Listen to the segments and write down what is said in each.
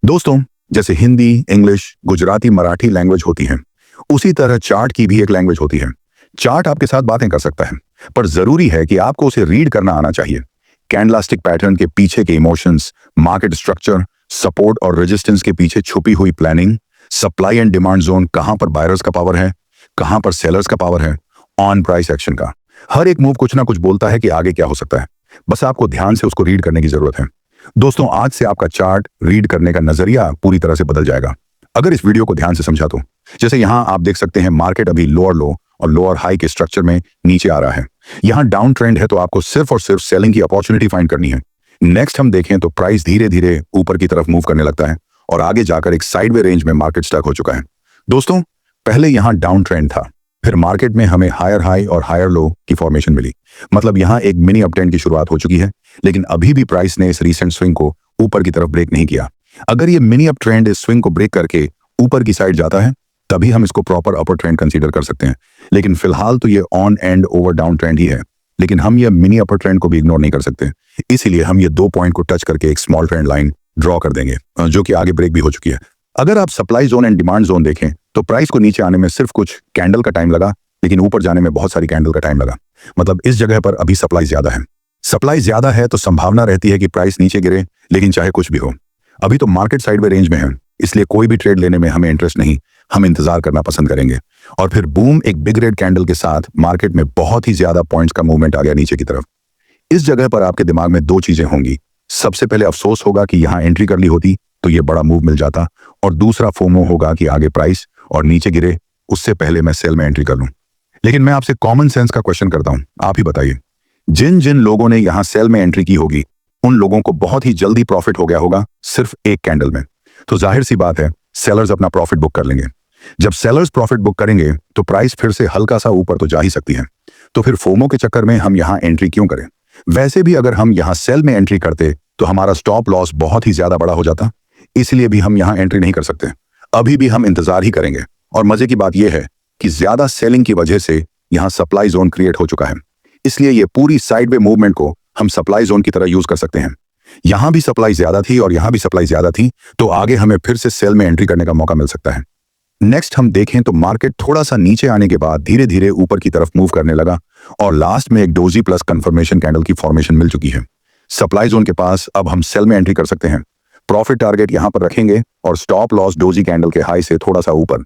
दोस्तों, जैसे Hindi, English, Gujarati, Marathi language होती है, उसी तरह चार्ट की भी एक लैंग्वेज होती है। चार्ट आपके साथ बातें कर सकता है, पर जरूरी है कि आपको उसे रीड करना आना चाहिए। कैंडलस्टिक पैटर्न के पीछे के इमोशंस, मार्केट स्ट्रक्चर, सपोर्ट और रेजिस्टेंस के पीछे छुपी हुई planning, supply and demand zone, कहां पर बायर्स का पावर है, कहां पर सेलर्स का पावर है, ऑन प्राइस एक्शन का हर एक मूव कुछ ना कुछ बोलता है कि आगे क्या हो सकता है। बस आपको ध्यान से उसको रीड करने की जरूरत है। दोस्तों, आज से आपका चार्ट रीड करने का नजरिया पूरी तरह से बदल जाएगा अगर इस वीडियो को ध्यान से समझा तो। जैसे यहां आप देख सकते हैं, मार्केट अभी लोअर लो और लोअर हाई के स्ट्रक्चर में नीचे आ रहा है। यहां डाउन ट्रेंड है, तो आपको सिर्फ और सिर्फ सेलिंग की अपॉर्चुनिटी फाइंड करनी है। नेक्स्ट हम देखें तो प्राइस धीरे धीरे ऊपर की तरफ मूव करने लगता है और आगे जाकर एक साइडवे रेंज में मार्केट स्टक हो चुका है। दोस्तों, पहले यहां डाउन ट्रेंड था, फिर मार्केट में हमें हायर हाई और हायर लो की फॉर्मेशन मिली। मतलब यहां एक मिनी अपट्रेंड की शुरुआत हो चुकी है, लेकिन अभी भी प्राइस ने इस रीसेंट स्विंग को ऊपर की तरफ ब्रेक नहीं किया। अगर ये मिनी अप ट्रेंड इस स्विंग को ब्रेक करके ऊपर की साइड जाता है, तभी हम इसको प्रॉपर अपर ट्रेंड कंसीडर कर सकते हैं। लेकिन फिलहाल तो ये on and over down trend ही है, लेकिन हम ये मिनी अपर ट्रेंड को भी इग्नोर नहीं कर सकते। इसीलिए हम ये 2 पॉइंट को टच करके एक स्मॉल ट्रेंड लाइन ड्रॉ कर देंगे, जो कि आगे ब्रेक भी हो चुकी है। अगर आप supply zone and demand zone देखें तो प्राइस को नीचे आने में सिर्फ कुछ कैंडल का टाइम लगा, लेकिन ऊपर जाने में बहुत सारी कैंडल का टाइम लगा। मतलब इस जगह पर अभी सप्लाई ज्यादा है। सप्लाई ज्यादा है तो संभावना रहती है कि प्राइस नीचे गिरे, लेकिन चाहे कुछ भी हो, अभी तो मार्केट साइडवे रेंज में है, इसलिए कोई भी ट्रेड लेने में हमें इंटरेस्ट नहीं, हम इंतजार करना पसंद करेंगे। और फिर बूम, एक बिग रेड कैंडल के साथ मार्केट में बहुत ही ज्यादा पॉइंट्स का मूवमेंट आ गया नीचे की तरफ। इस जगह पर आपके दिमाग में 2 चीजें होंगी। सबसे पहले अफसोस होगा कि यहां एंट्री कर ली होती तो ये बड़ा मूव मिल जाता, और दूसरा फोमो होगा कि आगे प्राइस और नीचे गिरे उससे पहले मैं सेल में एंट्री कर लूं। लेकिन मैं आपसे कॉमन सेंस का क्वेश्चन करता हूं, आप ही बताइए, जिन जिन लोगों ने यहां सेल में एंट्री की होगी, उन लोगों को बहुत ही जल्दी प्रॉफिट हो गया होगा सिर्फ एक कैंडल में। तो जाहिर सी बात है, सेलर्स अपना प्रॉफिट बुक कर लेंगे। जब सेलर्स प्रॉफिट बुक करेंगे तो प्राइस फिर से हल्का सा ऊपर तो जा ही सकती है। तो फिर फोमो के चक्कर में हम यहां एंट्री क्यों करें? वैसे भी अगर हम यहां सेल में एंट्री करते तो हमारा स्टॉप लॉस बहुत ही ज्यादा बड़ा हो जाता, इसलिए भी हम यहां एंट्री नहीं कर सकते। अभी भी हम इंतजार ही करेंगे। और मजे की बात यह है कि ज्यादा सेलिंग की वजह से यहां सप्लाई जोन क्रिएट हो चुका है, इसलिए ये पूरी साइडवे मूवमेंट को हम सप्लाई जोन की तरह यूज कर सकते हैं। यहां भी सप्लाई ज्यादा थी और यहां भी सप्लाई ज्यादा थी, तो आगे हमें फिर से सेल में एंट्री करने का मौका मिल सकता है। नेक्स्ट हम देखें तो मार्केट थोड़ा सा नीचे आने के बाद धीरे धीरे ऊपर की तरफ मूव करने लगा और लास्ट में एक डोजी प्लस कंफर्मेशन कैंडल की फॉर्मेशन मिल चुकी है। सप्लाई जोन के पास अब हम सेल में एंट्री कर सकते हैं। प्रॉफिट टारगेट यहां पर रखेंगे और स्टॉप लॉस डोजी कैंडल के हाई से थोड़ा सा ऊपर।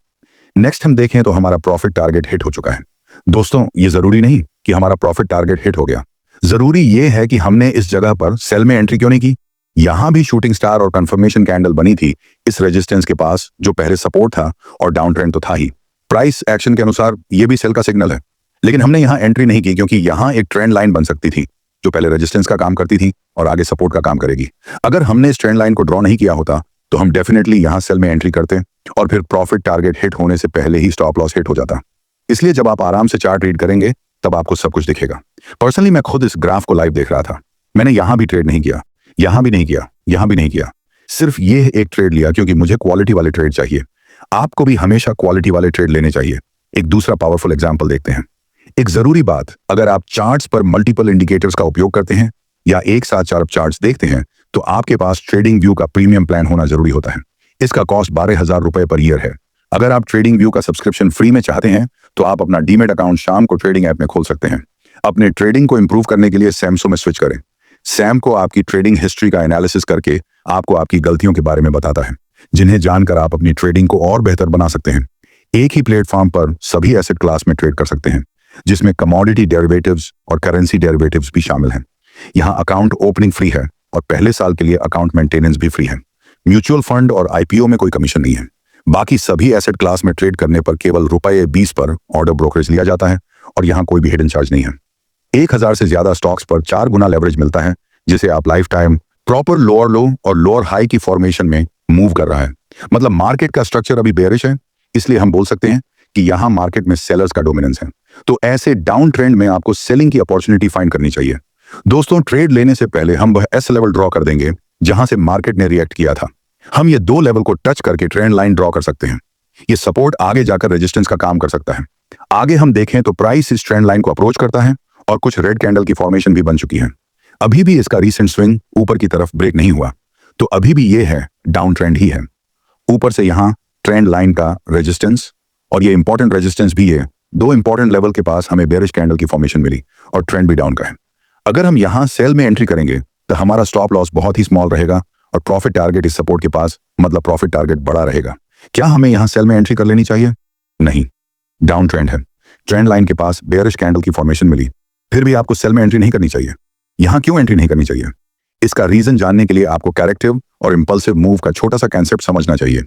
नेक्स्ट हम देखें तो हमारा प्रॉफिट टारगेट हिट हो चुका है। दोस्तों, ये जरूरी नहीं कि हमारा प्रॉफिट टारगेट हिट हो गया, जरूरी ये है कि हमने इस जगह पर सेल में एंट्री क्यों नहीं की। यहां भी शूटिंग स्टार और कंफर्मेशन कैंडल बनी थी इस रेजिस्टेंस के पास, जो पहले सपोर्ट था, और डाउन ट्रेंड तो था ही। प्राइस एक्शन के अनुसार ये भी सेल का सिग्नल है, लेकिन हमने यहां एंट्री नहीं की क्योंकि यहां एक ट्रेंड लाइन बन सकती थी जो पहले रेजिस्टेंस का काम करती थी और आगे सपोर्ट का काम करेगी। अगर हमने इस ट्रेंड लाइन को ड्रॉ नहीं किया होता तो हम डेफिनेटली यहां सेल में एंट्री करते और फिर प्रॉफिट टारगेट हिट होने से पहले ही स्टॉप लॉस हिट हो जाता। इसलिए जब आप आराम से चार्ट रीड करेंगे तब आपको सब कुछ दिखेगा। पर्सनली मैं खुद इस ग्राफ को लाइव देख रहा था। मैंने यहां भी ट्रेड नहीं किया, यहां भी नहीं किया, यहां भी नहीं किया, सिर्फ ये एक ट्रेड लिया क्योंकि मुझे क्वालिटी वाले ट्रेड चाहिए। आपको भी हमेशा क्वालिटी वाले ट्रेड लेने चाहिए। एक दूसरा पावरफुल एग्जांपल देखते हैं। एक जरूरी बात, अगर आप चार्ट्स पर मल्टीपल इंडिकेटर्स का उपयोग करते हैं या एक साथ 4 चार्ट्स देखते हैं, तो आपके पास ट्रेडिंग व्यू का प्रीमियम प्लान होना जरूरी होता है। इसका कॉस्ट 12,000 रुपए पर ईयर है। अगर आप ट्रेडिंग व्यू का सब्सक्रिप्शन फ्री में चाहते हैं तो आप अपना डीमेट अकाउंट शाम को ट्रेडिंग ऐप में खोल सकते हैं। अपने ट्रेडिंग को इंप्रूव करने के लिए सैमसो में स्विच करें। सैम को आपकी ट्रेडिंग हिस्ट्री का एनालिसिस करके आपको आपकी गलतियों के बारे में बताता है, जिन्हें जानकर आप अपनी ट्रेडिंग को और बेहतर बना सकते हैं। एक ही प्लेटफॉर्म पर सभी एसेट क्लास में ट्रेड कर सकते हैं, जिसमें कमोडिटी डेरिवेटिव्स और करेंसी डेरिवेटिव्स भी शामिल हैं। यहाँ अकाउंट ओपनिंग फ्री है और पहले साल के लिए अकाउंट मेंटेनेंस भी फ्री है। म्यूचुअल फंड और आईपीओ में कोई कमीशन नहीं है। बाकी सभी एसेट क्लास में ट्रेड करने पर केवल ₹20 पर ऑर्डर ब्रोकरेज लिया जाता है और यहाँ कोई भी हिडन चार्ज नहीं है। 1000 से ज्यादा स्टॉक्स पर 4 गुना लेवरेज मिलता है, जिसे आप लाइफ टाइम प्रॉपर लोअर लो और लोअर हाई की फॉर्मेशन में मूव कर रहा है। मतलब मार्केट का स्ट्रक्चर अभी बेयरिश है, इसलिए हम बोल सकते हैं कि यहाँ मार्केट में सेलर्स का डोमिनेंस है। तो ऐसे डाउन ट्रेंड में आपको सेलिंग की अपॉर्चुनिटी फाइंड करनी चाहिए। दोस्तों, ट्रेड लेने से पहले हम वह एस लेवल ड्रॉ कर देंगे जहां से मार्केट ने रिएक्ट किया था। हम ये 2 लेवल को टच करके ट्रेंड लाइन ड्रॉ कर सकते हैं। ये सपोर्ट आगे जाकर रेजिस्टेंस का काम कर सकता है। आगे हम देखें तो प्राइस इस ट्रेंड लाइन को अप्रोच करता है और कुछ रेड कैंडल की फॉर्मेशन भी बन चुकी है। अभी भी इसका रीसेंट स्विंग ऊपर की तरफ ब्रेक नहीं हुआ, तो अभी भी ये है डाउन ट्रेंड ही है। ऊपर से यहाँ ट्रेंड लाइन का रेजिस्टेंस और ये इंपॉर्टेंट रेजिस्टेंस भी है। दो इंपॉर्टेंट लेवल के पास हमें बेरिश कैंडल की फॉर्मेशन मिली और ट्रेंड भी डाउन का है। अगर हम यहाँ सेल में एंट्री करेंगे तो हमारा स्टॉप लॉस बहुत ही स्मॉल रहेगा और प्रॉफिट टारगेट इस सपोर्ट के पास, मतलब प्रॉफिट टारगेट बड़ा रहेगा। क्या हमें यहाँ सेल में एंट्री कर लेनी चाहिए? नहीं, डाउन ट्रेंड है, ट्रेंड लाइन के पास बेरिश कैंडल की फॉर्मेशन मिली, फिर भी आपको सेल में एंट्री नहीं करनी चाहिए। यहाँ क्यों एंट्री नहीं करनी चाहिए? इसका रीजन जानने के लिए आपको कैरेक्टिव और इंपल्सिव मूव का छोटा सा कंसेप्ट समझना चाहिए।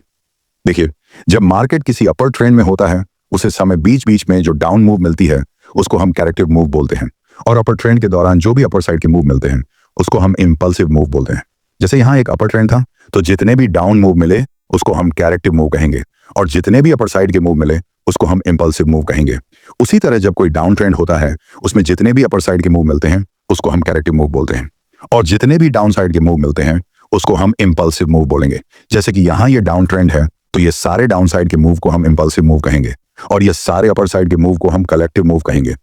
देखिए, जब मार्केट किसी अपर ट्रेंड में होता है उसे समय बीच बीच में जो डाउन मूव मिलती है उसको हम कैरेक्टिव मूव बोलते हैं, और अपर ट्रेंड के दौरान जो भी अपर साइड के मूव मिलते हैं उसको हम इंपल्सिव मूव बोलते हैं। जैसे यहाँ एक अपर ट्रेंड था तो जितने भी डाउन मूव मिले उसको हम कैरेक्टिव मूव कहेंगे, और जितने भी अपर साइड के मूव मिले उसको हम इंपल्सिव मूव कहेंगे। उसी तरह जब कोई डाउन ट्रेंड होता है उसमें जितने भी अपर साइड के मूव मिलते हैं उसको हम कैरेक्टिव मूव बोलते हैं, और जितने भी डाउन साइड के मूव मिलते हैं उसको हम इंपल्सिव मूव बोलेंगे। जैसे कि यहाँ ये डाउन ट्रेंड है तो ये सारे डाउन साइड के मूव को हम इंपल्सिव मूव कहेंगे, और ये सारे अपर साइड के मूव को हम कलेक्टिव मूव कहेंगे।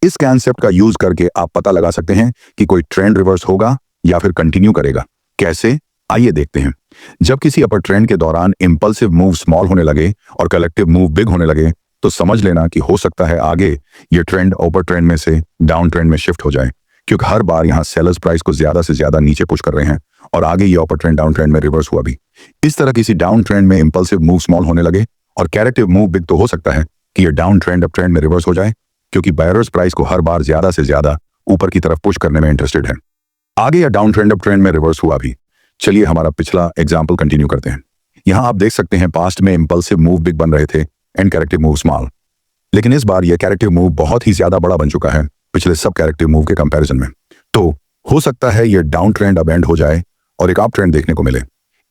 इस कॉन्सेप्ट का यूज करके आप पता लगा सकते हैं कि कोई ट्रेंड रिवर्स होगा या फिर कंटिन्यू करेगा। कैसे? आइए देखते हैं। जब किसी अपर ट्रेंड के दौरान इंपल्सिव मूव स्मॉल होने लगे और कलेक्टिव मूव बिग होने लगे तो समझ लेना कि हो सकता है आगे ये ट्रेंड अपर ट्रेंड में से डाउन ट्रेंड में शिफ्ट हो जाए, क्योंकि हर बार यहाँ सेलर्स प्राइस को ज्यादा से ज्यादा नीचे पुश कर रहे हैं और आगे ये अपर ट्रेंड डाउन ट्रेंड में रिवर्स हुआ भी। इस तरह किसी डाउन ट्रेंड में इंपल्सिव मूव स्मॉल होने लगे और कैरेक्टिव मूव बिग, तो हो सकता है कि ये डाउन ट्रेंड अप ट्रेंड में रिवर्स हो जाए, क्योंकि बायर्स प्राइस को हर बार ज्यादा से ज्यादा ऊपर की तरफ पुश करने में इंटरेस्टेड है। आगे या डाउन ट्रेंड अप ट्रेंड में रिवर्स हुआ भी। चलिए हमारा पिछला एग्जांपल कंटिन्यू करते हैं। यहाँ आप देख सकते हैं पास्ट में इंपल्सिव मूव बिग बन रहे थे एंड कैरेक्टिव मूव स्मॉल, लेकिन इस बार ये कैरेक्टिव मूव बहुत ही ज्यादा बड़ा बन चुका है पिछले सब कैरेक्टिव मूव के कंपैरिजन में। तो हो सकता है ये डाउन ट्रेंड अब एंड हो जाए और एक अप ट्रेंड देखने को मिले।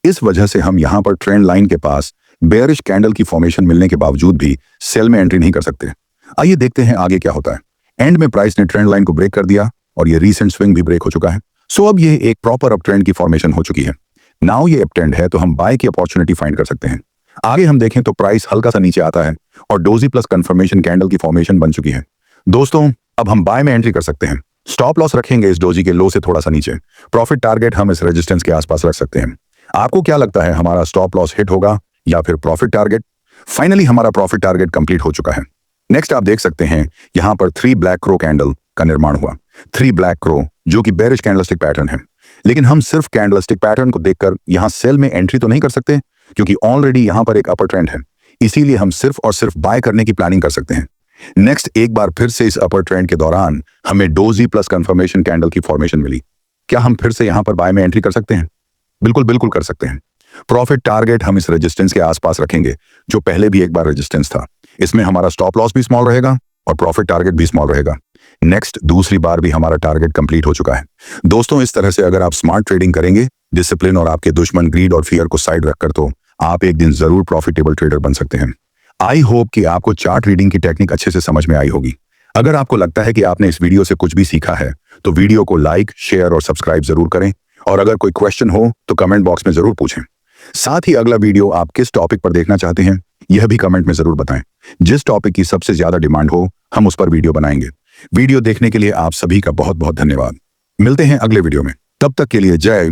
इस वजह से हम यहाँ पर ट्रेंड लाइन के पास बेयरिश कैंडल की फॉर्मेशन मिलने के बावजूद भी सेल में एंट्री नहीं कर सकते। आइए देखते हैं आगे क्या होता है। एंड में प्राइस ने ट्रेंड लाइन को ब्रेक कर दिया और ये रीसेंट स्विंग भी ब्रेक हो चुका है। सो अब ये एक प्रॉपर अप ट्रेंड की फॉर्मेशन हो चुकी है। नाउ ये अप ट्रेंड है तो हम बाय की अपॉर्चुनिटी फाइंड कर सकते हैं। आगे हम देखें तो प्राइस हल्का सा नीचे आता है और डोजी प्लस कंफर्मेशन कैंडल की फॉर्मेशन बन चुकी है। दोस्तों, अब हम बाय में एंट्री कर सकते हैं। स्टॉप लॉस रखेंगे इस डोजी के लो से थोड़ा सा नीचे। प्रॉफिट टारगेट हम इस रेजिस्टेंस के आसपास रख सकते हैं। आपको क्या लगता है, हमारा स्टॉप लॉस हिट होगा या फिर प्रॉफिट टारगेट? फाइनली हमारा प्रॉफिट टारगेट कंप्लीट हो चुका है। नेक्स्ट आप देख सकते हैं यहाँ पर 3 ब्लैक क्रो कैंडल का निर्माण हुआ। 3 ब्लैक क्रो जो कि बेरिश कैंडलस्टिक पैटर्न है, लेकिन हम सिर्फ कैंडलस्टिक पैटर्न को देखकर यहाँ सेल में एंट्री तो नहीं कर सकते, क्योंकि ऑलरेडी यहाँ पर एक अपर ट्रेंड है। इसीलिए हम सिर्फ और सिर्फ बाय करने की प्लानिंग कर सकते हैं। नेक्स्ट एक बार फिर से इस अपर ट्रेंड के दौरान हमें डोजी प्लस कंफर्मेशन कैंडल की फॉर्मेशन मिली। क्या हम फिर से यहाँ पर बाय में एंट्री कर सकते हैं? बिल्कुल बिल्कुल कर सकते हैं। प्रॉफिट टारगेट हम इस रेजिस्टेंस के आसपास रखेंगे जो पहले भी एक बार रेजिस्टेंस था। इसमें हमारा स्टॉप लॉस भी स्मॉल रहेगा और प्रॉफिट टारगेट भी स्मॉल रहेगा। नेक्स्ट दूसरी बार भी हमारा टारगेट कंप्लीट हो चुका है। दोस्तों, इस तरह से अगर आप स्मार्ट ट्रेडिंग करेंगे, डिसिप्लिन और आपके दुश्मन ग्रीड और फियर को साइड रखकर, तो आप एक दिन जरूर प्रॉफिटेबल ट्रेडर बन सकते हैं। आई होप कि आपको चार्ट रीडिंग की टेक्निक अच्छे से समझ में आई होगी। अगर आपको लगता है कि आपने इस वीडियो से कुछ भी सीखा है तो वीडियो को लाइक, शेयर और सब्सक्राइब जरूर करें, और अगर कोई क्वेश्चन हो तो कमेंट बॉक्स में जरूर पूछें। साथ ही अगला वीडियो आप किस टॉपिक पर देखना चाहते हैं यह भी कमेंट में जरूर बताएं। जिस टॉपिक की सबसे ज्यादा डिमांड हो हम उस पर वीडियो बनाएंगे। वीडियो देखने के लिए आप सभी का बहुत बहुत धन्यवाद। मिलते हैं अगले वीडियो में, तब तक के लिए जय